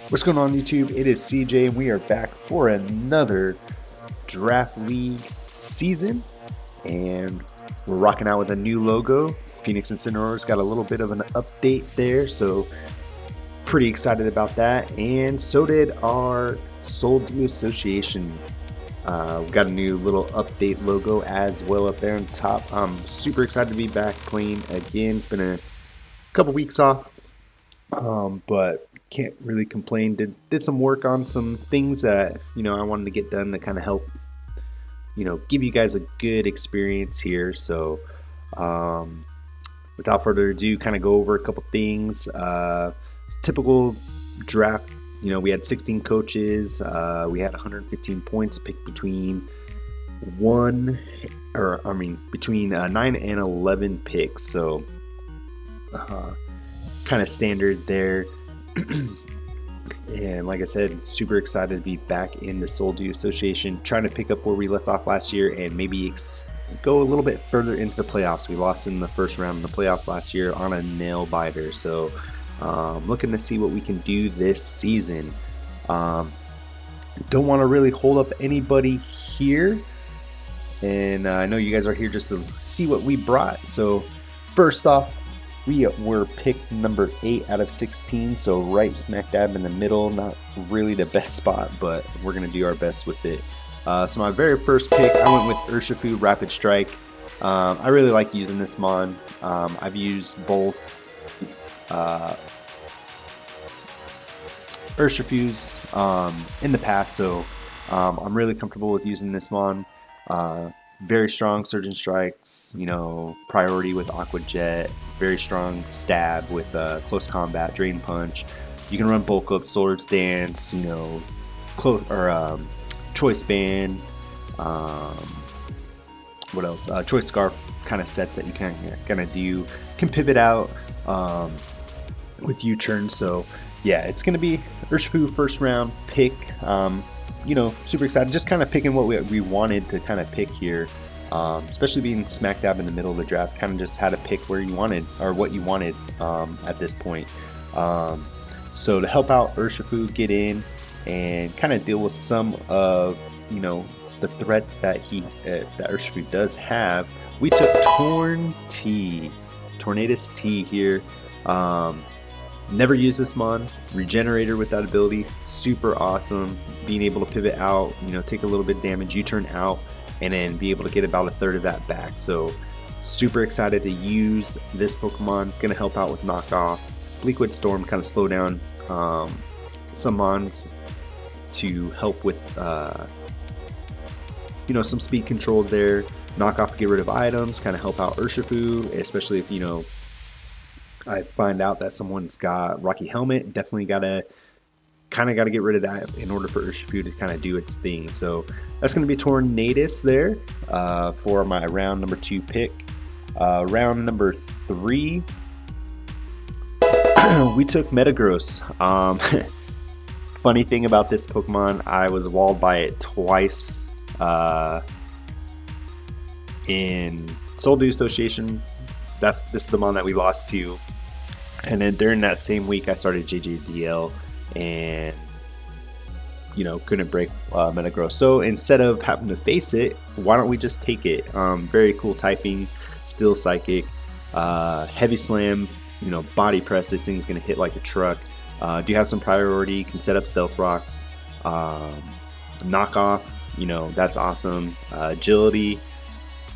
What's going on, YouTube? It is CJ, and we are back for another Draft League season, and we're rocking out with a new logo. Phoenix Incineroars got a little bit of an update there, so pretty excited about that. And so did our SDA Association. We got a new little update logo as well up there on top. I'm super excited to be back playing again. It's been a couple weeks off, but can't really complain. Did some work on some things that I wanted to get done to kind of help give you guys a good experience here. So without further ado, kind of go over a couple things. Typical draft, we had 16 coaches. We had 115 points picked between between 9 and 11 picks. So kind of standard there. And like I said, super excited to be back in the SDA Association, trying to pick up where we left off last year and maybe go a little bit further into the playoffs. We lost in the first round of the playoffs last year on a nail biter, so looking to see what we can do this season. Don't want to really hold up anybody here, and I know you guys are here just to see what we brought. So first off, we were picked number 8 out of 16, so right smack dab in the middle. Not really the best spot, but we're going to do our best with it. So my very first pick, I went with Urshifu Rapid Strike. I really like using this mon. I've used both Urshifus in the past, so I'm really comfortable with using this mon. Very strong Surgeon Strikes, priority with Aqua Jet, very strong stab with close combat, Drain Punch. You can run bulk up, Swords Dance, Choice Band. What else? Choice Scarf kind of sets that you can kind of do. You can pivot out with U-turn. So yeah, it's gonna be Urshifu first round pick. Super excited. Just kind of picking what we wanted to kind of pick here. Especially being smack dab in the middle of the draft, kind of just had to pick where you wanted or what you wanted at this point. So to help out Urshifu get in and kind of deal with some of the threats that that Urshifu does have, we took Tornadus T here. Never used this mon. Regenerator with that ability, super awesome. Being able to pivot out, take a little bit of damage, U-turn out, and then be able to get about a third of that back. So super excited to use this Pokemon. Gonna help out with knockoff. Liquid Storm, kind of slow down some mons to help with some speed control there. Knockoff, get rid of items, kind of help out Urshifu, especially if I find out that someone's got Rocky Helmet. Definitely gotta get rid of that in order for Urshifu to kind of do its thing. So that's going to be Tornadus there for my round number 2 pick. Round number 3, we took Metagross. Funny thing about this Pokemon, I was walled by it twice in SDA Association. This is the mon that we lost to, and then during that same week I started JJDL and couldn't break Metagross. So instead of having to face it, why don't we just take it? Very cool typing, still psychic, heavy slam, body press. This thing's gonna hit like a truck. Do have some priority, can set up stealth rocks, knockoff, that's awesome, agility.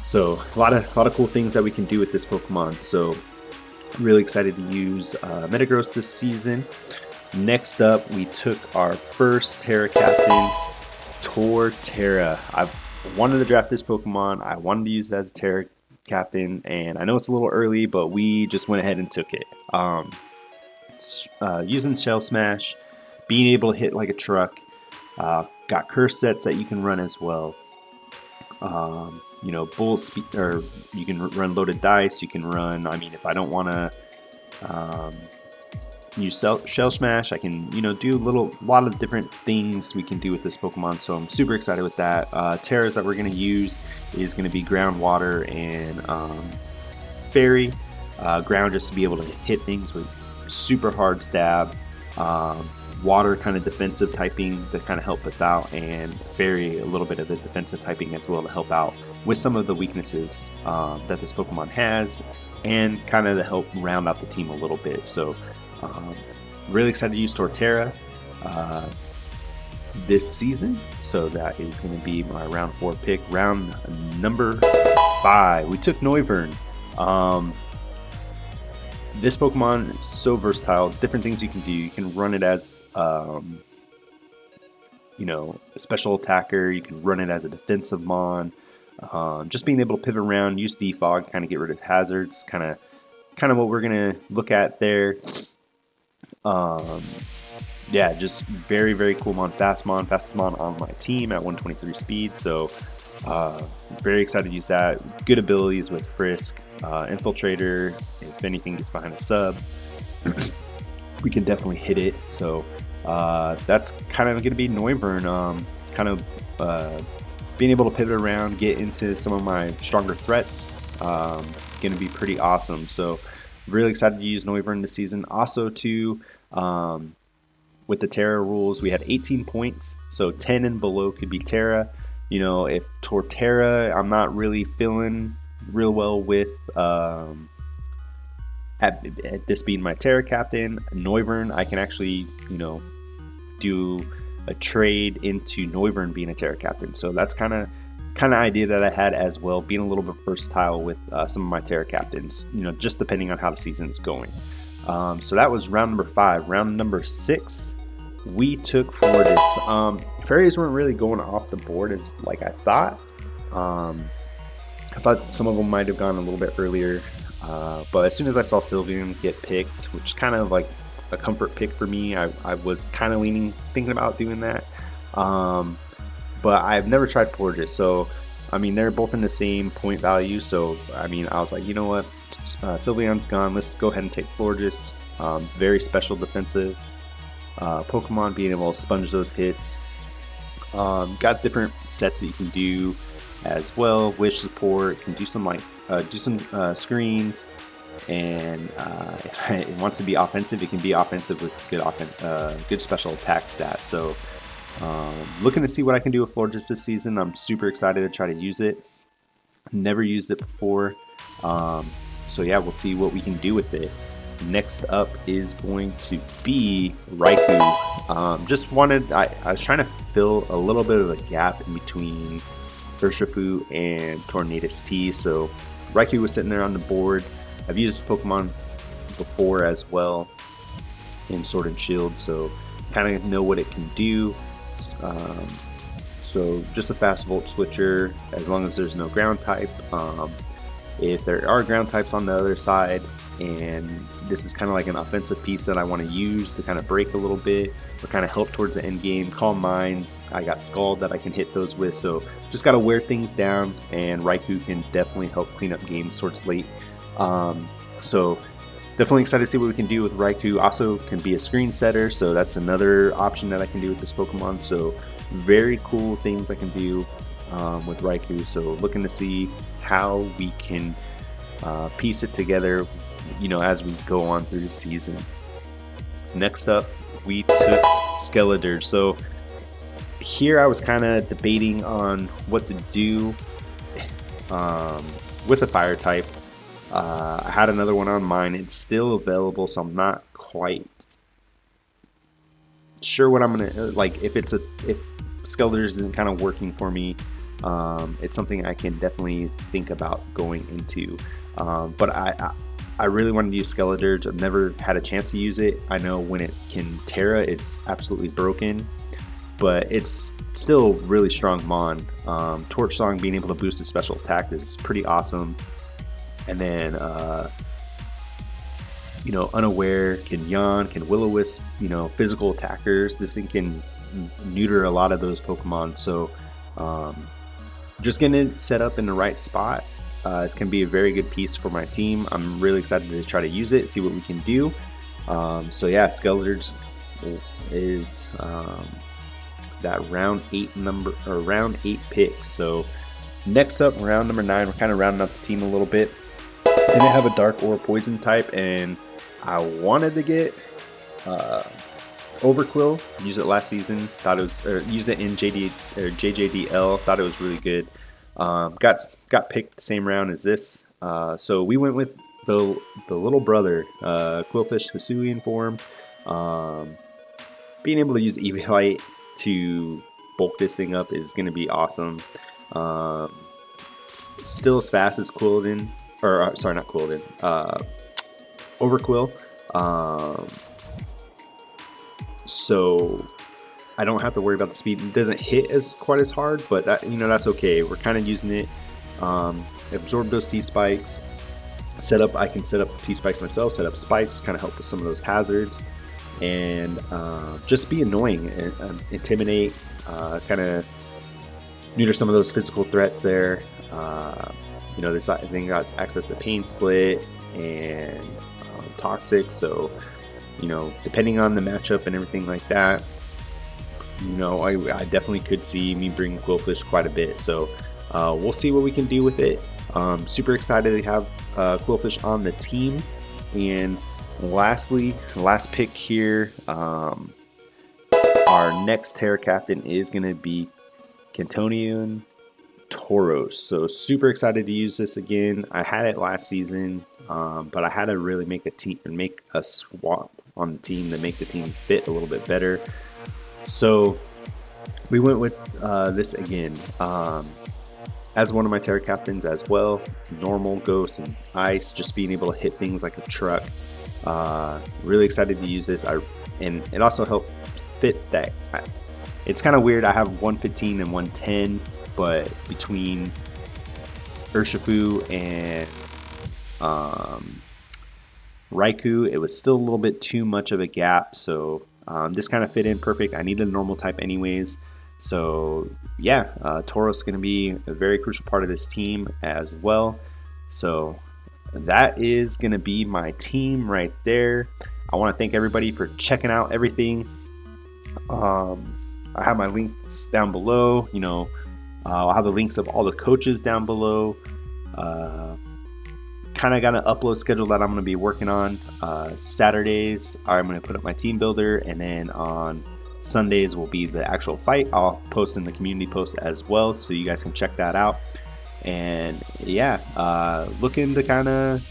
So a lot of cool things that we can do with this Pokemon. So really excited to use Metagross this season. Next up, we took our first Terra Captain, Torterra. I've wanted to draft this Pokemon. I wanted to use it as a Terra Captain, and I know it's a little early, but we just went ahead and took it. Using Shell Smash, being able to hit like a truck, got curse sets that you can run as well. Bull speed, or you can run loaded dice. You can run. If I don't want to use Shell Smash, I can do a lot of different things we can do with this Pokemon. So I'm super excited with that. Terras that we're going to use is going to be Ground, Water, and Fairy. Ground, just to be able to hit things with super hard stab. water kind of defensive typing to kind of help us out, and Fairy a little bit of the defensive typing as well to help out with some of the weaknesses that this Pokemon has, and kind of to help round out the team a little bit. So really excited to use Torterra this season. So that is going to be my round 4 pick. Round number 5, we took Noivern. This Pokemon is so versatile, different things you can do. You can run it as you know, a special attacker, you can run it as a defensive mon. Just being able to pivot around, use defog, kind of get rid of hazards, kind of what we're gonna look at there. Yeah, just very, very cool mon, fastest mon on my team at 123 speed. So very excited to use that. Good abilities with Frisk, Infiltrator. If anything gets behind a sub, we can definitely hit it. So that's kind of going to be Noivern. Being able to pivot around, get into some of my stronger threats, going to be pretty awesome. So really excited to use Noivern this season. Also too, with the Terra rules, we had 18 points, so 10 and below could be Terra. You know, if Torterra, I'm not really feeling real well with at this being my Terra captain. Noivern, I can actually, you know, do a trade into Noivern being a Terra captain. So that's kind of idea that I had as well, being a little bit versatile with some of my Terra captains, you know, just depending on how the season is going. So that was round number 5. Round number 6, we took Florges. Fairies weren't really going off the board as like I thought. I thought some of them might have gone a little bit earlier, but as soon as I saw Sylveon get picked, which is kind of like a comfort pick for me, I was kind of thinking about doing that. But I've never tried Florges, so I mean they're both in the same point value. So I mean I was like, you know what, Sylveon's gone, let's go ahead and take Florges. Very special defensive Pokemon, being able to sponge those hits. Got different sets that you can do as well. Wish support, can do some like screens, and if it wants to be offensive, it can be offensive with good special attack stats. So looking to see what I can do with Florges this season. I'm super excited to try to use it. Never used it before, so yeah, we'll see what we can do with it. Next up is going to be Raikou. I was trying to fill a little bit of a gap in between Urshifu and Tornadus T. So Raikou was sitting there on the board. I've used this Pokemon before as well in Sword and Shield, so kind of know what it can do. So just a fast Volt switcher, as long as there's no ground type. If there are ground types on the other side, and this is kind of like an offensive piece that I want to use to kind of break a little bit or kind of help towards the end game. Calm Minds, I got Scald that I can hit those with, so just got to wear things down, and Raikou can definitely help clean up games towards late. So definitely excited to see what we can do with Raikou. Also can be a screen setter, so that's another option that I can do with this Pokemon. So very cool things I can do with Raikou. So looking to see how we can piece it together, you know, as we go on through the season. Next up, we took Skeletor. So here I was kind of debating on what to do with a fire type. I had another one on mine. It's still available, so I'm not quite sure what I'm gonna like. If Skeletor isn't kind of working for me, it's something I can definitely think about going into. But I really wanted to use Skeletor. I've never had a chance to use it. I know when it can Terra, it's absolutely broken, but it's still really strong mon. Torch Song, being able to boost its special attack, is pretty awesome. And then, you know, Unaware, can Yawn, can Will-O-Wisp, you know, physical attackers. This thing can neuter a lot of those Pokemon. So just getting it set up in the right spot. It's going to be a very good piece for my team. I'm really excited to try to use it, see what we can do. So yeah, Skeletor is that round 8 pick. So next up, round number 9, we're kind of rounding up the team a little bit. Didn't have a dark or poison type, and I wanted to get Overquill, used it last season. Thought it was, or used it in JJDL. Thought it was really good. Got picked the same round as this. So we went with the little brother, Quillfish Hisuian form. Being able to use EV Light to bulk this thing up is going to be awesome. Still as fast as Quilladin, or sorry, not Quilladin, Overquill. So I don't have to worry about the speed. It doesn't hit as quite as hard, but that, that's okay. We're kind of using it. Absorb those T-spikes. I can set up T-spikes myself, set up spikes, kind of help with some of those hazards, and just be annoying and intimidate, kind of neuter some of those physical threats there. This thing got access to Pain Split and Toxic, so depending on the matchup and everything like that, I definitely could see me bring Quillfish quite a bit. So we'll see what we can do with it. Super excited to have Quillfish on the team. And lastly, last pick here, our next Terra Captain is going to be Cantonian Tauros. So super excited to use this again. I had it last season, but I had to really make a swap on the team to make the team fit a little bit better. So we went with this again. As one of my Terra Captains as well, normal, ghost, and ice, just being able to hit things like a truck. Really excited to use this. And it also helped fit that. It's kind of weird. I have 115 and 110, but between Urshifu and Raikou, it was still a little bit too much of a gap. So this kind of fit in perfect. I needed a normal type anyways. So yeah, Tauros is going to be a very crucial part of this team as well. So that is going to be my team right there. I want to thank everybody for checking out everything. I have my links down below. I'll have the links of all the coaches down below. Kind of got an upload schedule that I'm going to be working on. Saturdays, I'm going to put up my team builder, and then on Sundays will be the actual fight. I'll post in the community post as well, so you guys can check that out. And yeah, looking to kind of,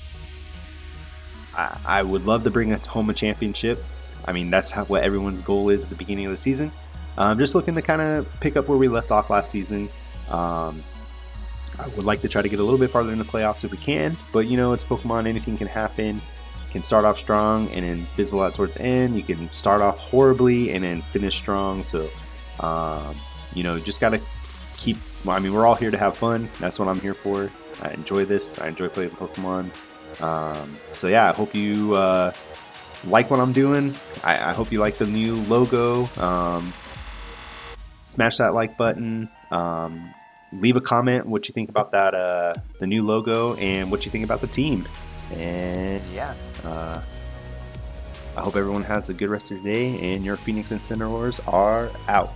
I would love to bring home a championship. I mean, that's what everyone's goal is at the beginning of the season. Just looking to kind of pick up where we left off last season. I would like to try to get a little bit farther in the playoffs if we can, but it's Pokemon, anything can happen. Can start off strong and then fizzle out towards the end. You can start off horribly and then finish strong. So, just got to keep, we're all here to have fun. That's what I'm here for. I enjoy this. I enjoy playing Pokemon. So yeah, I hope you like what I'm doing. I hope you like the new logo. Smash that like button. Leave a comment what you think about that, the new logo, and what you think about the team. And yeah, I hope everyone has a good rest of your day, and your Phoenix Incineroars are out.